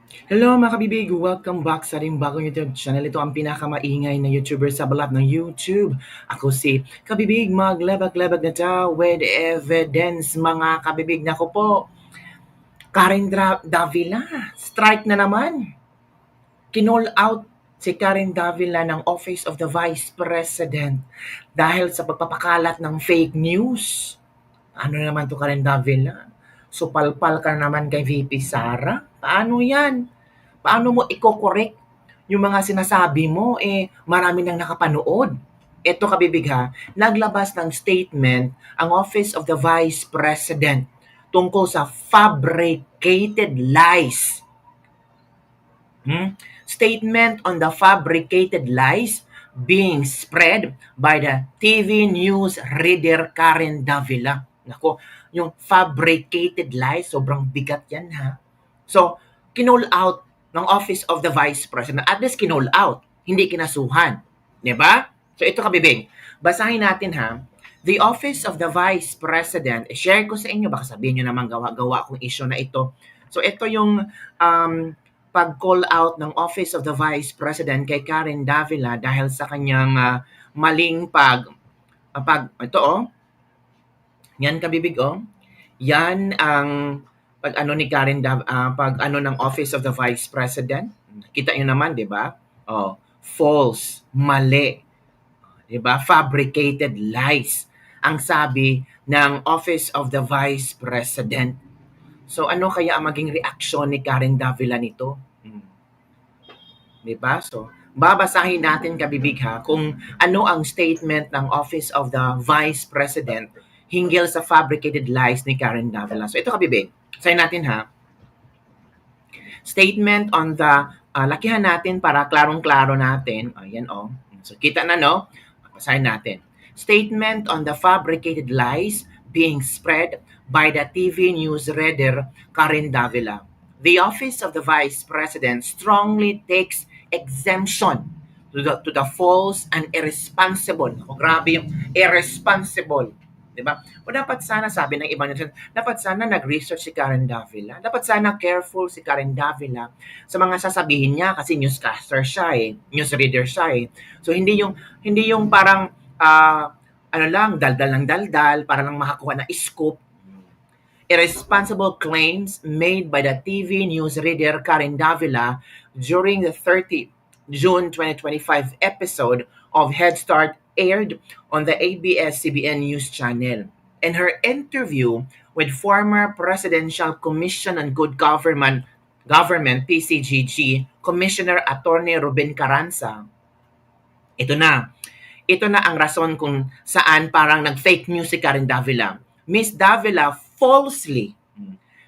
Hello mga kabibig! Welcome back sa ating bagong YouTube channel. Ito ang pinakamaingay na YouTuber sa balat ng YouTube. Ako si Kabibig, maglebag-lebag na ta with evidence mga kabibig. Nako po, Karen Davila, strike na naman. Kinall out si Karen Davila ng Office of the Vice President dahil sa pagpapakalat ng fake news. Ano naman to Karen Davila? Supalpal ka naman kay VP Sara? Paano yan? Paano mo i-correct yung mga sinasabi mo, marami nang nakapanood. Ito kabibig ha, naglabas ng statement ang Office of the Vice President tungkol sa fabricated lies. Statement on the fabricated lies being spread by the TV news reader Karen Davila. Nako, yung fabricated lies, sobrang bigat yan ha. So, kinall out ng Office of the Vice President. At least kinall out, hindi kinasuhan. Diba? So, ito kabibig. Basahin natin ha. The Office of the Vice President, share ko sa inyo, baka sabihin nyo naman gawa-gawa kong issue na ito. So, ito yung pag-call out ng Office of the Vice President kay Karen Davila dahil sa kanyang maling ito yan kabibig yan ang pag ano ni Karen pag ano ng Office of the Vice President. Kita niyo naman, 'di ba? False, mali. 'Di ba? Fabricated lies ang sabi ng Office of the Vice President. So ano kaya ang maging reaksyon ni Karen Davila nito? 'Di ba? So babasahin natin kabibig ha kung ano ang statement ng Office of the Vice President hinggil sa fabricated lies ni Karen Davila. So ito kabibig, sayin natin ha. Statement on the, lakihan natin para klarong-klaro natin. Ayan So kita na no? Basahin natin. Statement on the fabricated lies being spread by the TV news reader Karen Davila. The Office of the Vice President strongly takes exemption to the false and irresponsible. Grabe yung irresponsible. Diba? O dapat sana, sabi ng ibang netizen, dapat sana nag-research si Karen Davila. Dapat sana careful si Karen Davila sa mga sasabihin niya kasi newscaster siya news reader siya So hindi yung parang ano lang, daldal ng daldal para lang makakuha na scoop. Irresponsible claims made by the TV news reader Karen Davila during the 30 June 2025 episode of Head Start aired on the ABS-CBN News Channel. In her interview with former Presidential Commission on Good Government PCGG Commissioner Attorney Ruben Carranza, ito na ang rason kung saan parang nag-fake news si Karen Davila. Miss Davila falsely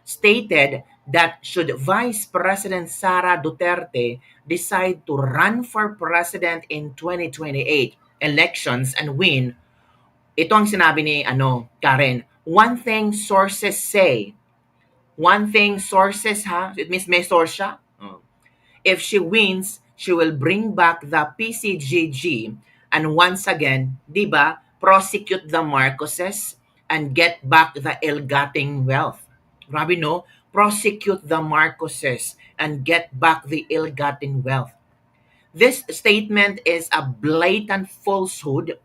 stated that should Vice President Sara Duterte decide to run for president in 2028 elections and win, ito ang sinabi ni Karen, one thing sources say, it means may source siya. If she wins, she will bring back the PCGG and once again, di ba, prosecute the Marcoses and get back the ill-gotten wealth. Grabe no? Prosecute the Marcoses and get back the ill-gotten wealth. This statement is a blatant falsehood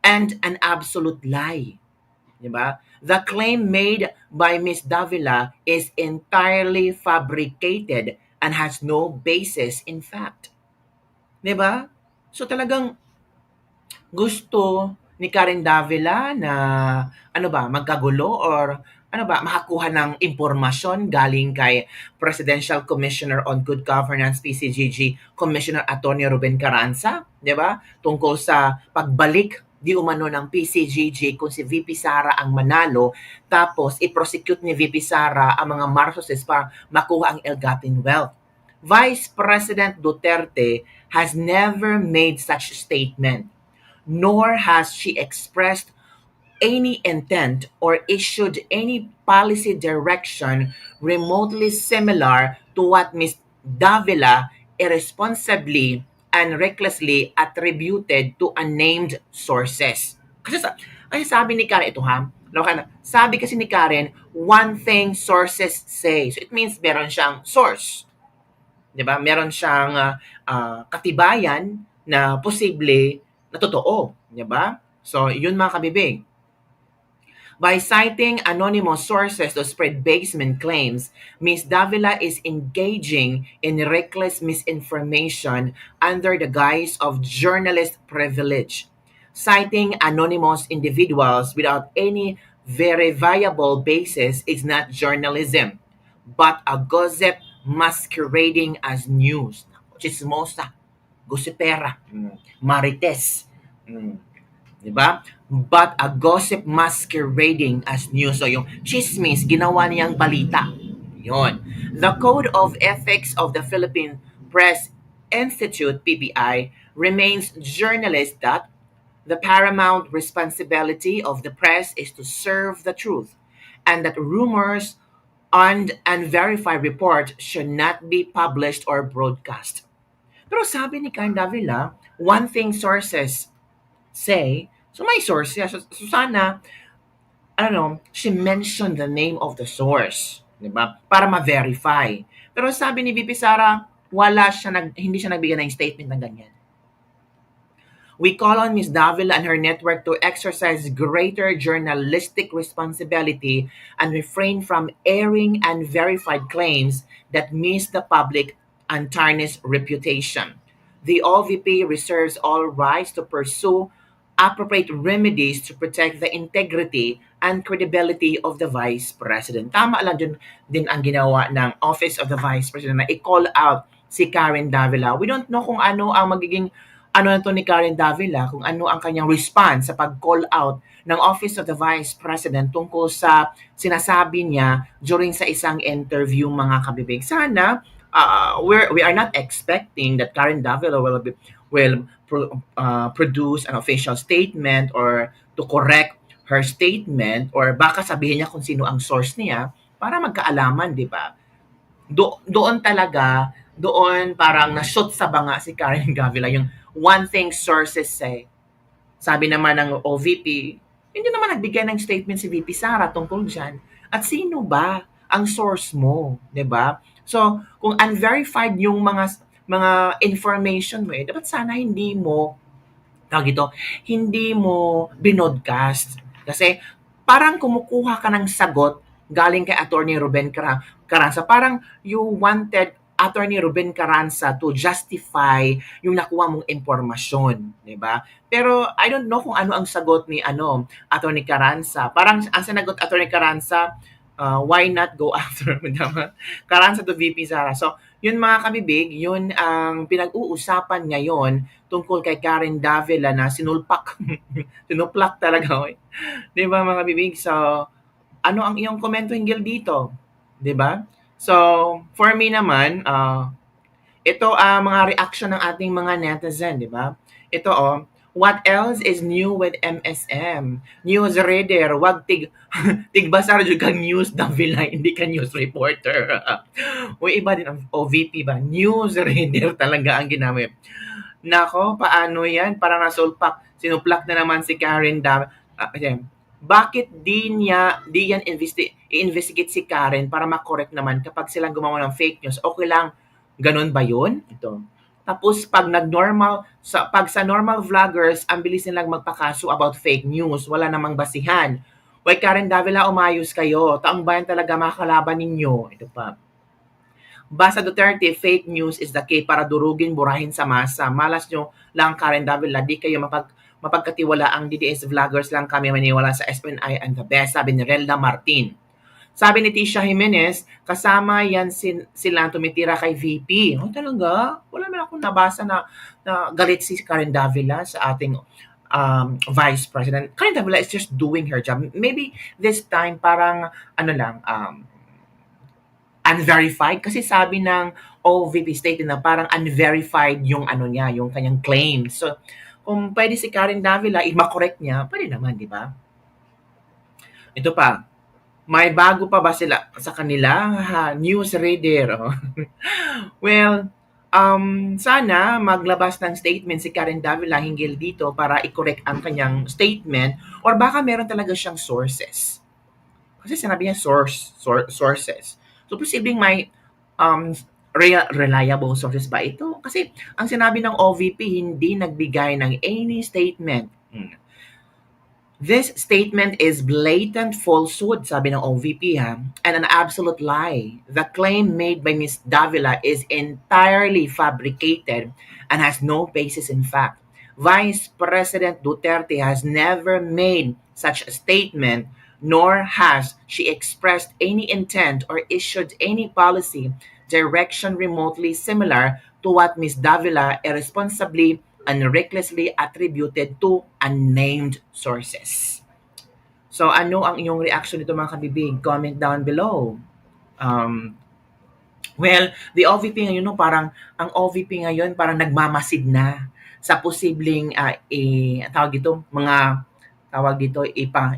and an absolute lie. Diba? The claim made by Ms. Davila is entirely fabricated and has no basis in fact. Diba? So talagang gusto ni Karen Davila na magkagulo or makakuha ng impormasyon galing kay Presidential Commissioner on Good Governance PCGG Commissioner Attorney Ruben Carranza, 'di ba? Tungkol sa pagbalik di umano ng PCGG kung si VP Sara ang manalo tapos i-prosecute ni VP Sara ang mga Marcoses para makuha ang ill-gotten wealth. Vice President Duterte has never made such a statement, nor has she expressed any intent or issued any policy direction remotely similar to what Ms. Davila irresponsibly and recklessly attributed to unnamed sources. Kasi sabi ni Karen, sabi kasi ni Karen, one thing sources say. So it means meron siyang source. 'di ba? Meron siyang katibayan na posible na totoo, 'di ba? So, yun mga kabibig. By citing anonymous sources to spread basement claims, Ms. Davila is engaging in reckless misinformation under the guise of journalist privilege. Citing anonymous individuals without any verifiable basis is not journalism, but a gossip masquerading as news. Chismosa, gossipera, marites. Mm. 'Di ba? But a gossip masquerading as news. So yung chismis, ginawa niyang balita. Yon. The Code of Ethics of the Philippine Press Institute, PPI, remains journalists that the paramount responsibility of the press is to serve the truth and that rumors and unverified reports should not be published or broadcast. Pero sabi ni Karen Davila, one thing sources say, so may source siya. So sana, she mentioned the name of the source. Di ba? Para ma-verify. Pero sabi ni VP Sara, hindi siya nagbigay ng statement ng ganyan. We call on Ms. Davila and her network to exercise greater journalistic responsibility and refrain from airing unverified claims that miss the public and tarnish reputation. The OVP reserves all rights to pursue appropriate remedies to protect the integrity and credibility of the Vice President. Tama lang din ang ginawa ng Office of the Vice President na i-call out si Karen Davila. We don't know kung ano ang magiging na to ni Karen Davila, kung ano ang kanyang response sa pag-call out ng Office of the Vice President tungkol sa sinasabi niya during sa isang interview, mga kabibig. Sana, we are not expecting that Karen Davila will produce an official statement or to correct her statement or baka sabihin niya kung sino ang source niya para magkaalaman, di ba? Doon parang na-shoot sa banga si Karen Davila yung one thing sources say. Sabi naman ng OVP, hindi naman nagbigay ng statement si VP Sara tungkol dyan. At sino ba ang source mo, 'di ba? So, kung unverified yung mga information mo, dapat sana hindi mo binodcast. Kasi parang kumukuha ka ng sagot galing kay Attorney Ruben Caranza. Parang you wanted Attorney Ruben Caranza to justify yung nakuha mong impormasyon, 'di ba? Pero I don't know kung ano ang sagot ni Attorney Caranza. Parang ang sinagot Attorney Caranza, why not go after Madam Caranza to VP Sara. So, yun mga kabibig, yun ang pinag-uusapan ngayon tungkol kay Karen Davila na sinuplak talaga. 'Di ba mga kabibig? So, ano ang iyong komento hinggil dito? 'Di ba? So, for me naman, ito ang mga reaction ng ating mga netizen, di ba? Ito what else is new with MSM? News reader, wag tigbasar jud kang news Davila, hindi ka news reporter. Uy, iba din ang OVP ba? News reader talaga ang ginamit. Nako, paano yan? Para sinuplak na naman si Karen bakit di yan i-investigate si Karen para makorek naman kapag silang gumawa ng fake news? Okay lang, ganun ba yun? Ito. Tapos pag sa normal vloggers, ang bilis nilang magpakaso about fake news, wala namang basihan. Why Karen Davila, umayos kayo. Taong bayan talaga makakalaban ninyo. Ito pa. Basta Duterte, fake news is the key para durugin, burahin sa masa. Malas nyo lang Karen Davila, di kayo mapagkatiwala ang DDS vloggers lang kami maniwala sa SNI and the best, sabi ni Relda Martin. Sabi ni Tisha Jimenez, kasama yan silang tumitira kay VP. Oh, talaga? Wala naman akong nabasa na galit si Karen Davila sa ating Vice President. Karen Davila is just doing her job. Maybe this time parang unverified kasi sabi ng OVP stated na parang unverified yung yung kanyang claim. So, kung pwede si Karen Davila, i-correct niya, pwede naman, di ba? Ito pa, may bago pa ba sila sa kanila? News reader. Well, sana maglabas ng statement si Karen Davila hinggil dito para i-correct ang kanyang statement or baka meron talaga siyang sources. Kasi sinabi niya sources. So, posibleng may reliable sources ba ito? Kasi ang sinabi ng OVP, hindi nagbigay ng any statement. This statement is blatant falsehood, sabi ng OVP ha, and an absolute lie. The claim made by Ms. Davila is entirely fabricated and has no basis in fact. Vice President Duterte has never made such a statement, nor has she expressed any intent or issued any policy direction remotely similar to what Ms. Davila irresponsibly and recklessly attributed to unnamed sources. So ano ang iyong reaction nito mga kabibig? Comment down below. Um, well, the OVP ngayon, no, parang ang OVP ngayon parang nagmamasid na sa posibleng tawag dito, mga tawag dito,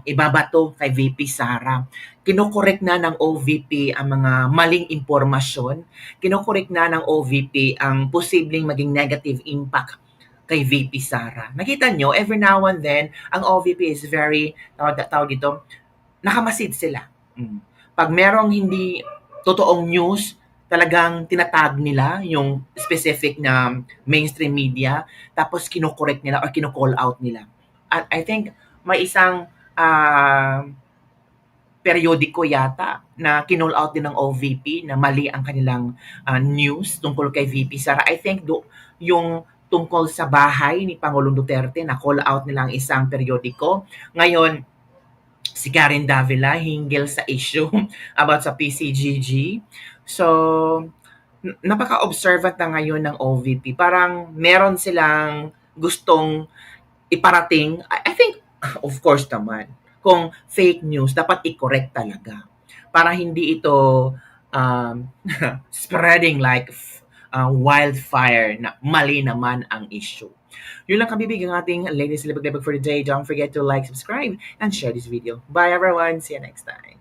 ibabato kay VP Sara. Kinokorek na ng OVP ang mga maling impormasyon. Kinokorek na ng OVP ang posibleng maging negative impact kay VP Sara. Nakita nyo, every now and then, ang OVP is very, tawag dito, nakamasid sila. Pag merong hindi totoong news, talagang tinatag nila yung specific na mainstream media, tapos kinokorek nila or kino-call out nila. At I think may isang periodiko yata na kinall out din ng OVP na mali ang kanilang news tungkol kay VP Sara. I think yung tungkol sa bahay ni Pangulong Duterte na call out nila ang isang periodiko. Ngayon, si Karen Davila hinggil sa issue about sa PCGG. So, napaka-observant na ngayon ng OVP. Parang meron silang gustong iparating. I think, of course naman, kung fake news, dapat i-correct talaga. Para hindi ito spreading like wildfire na mali naman ang issue. Yun lang kabibig ang ating latest libag-libag for the day. Don't forget to like, subscribe, and share this video. Bye everyone. See you next time.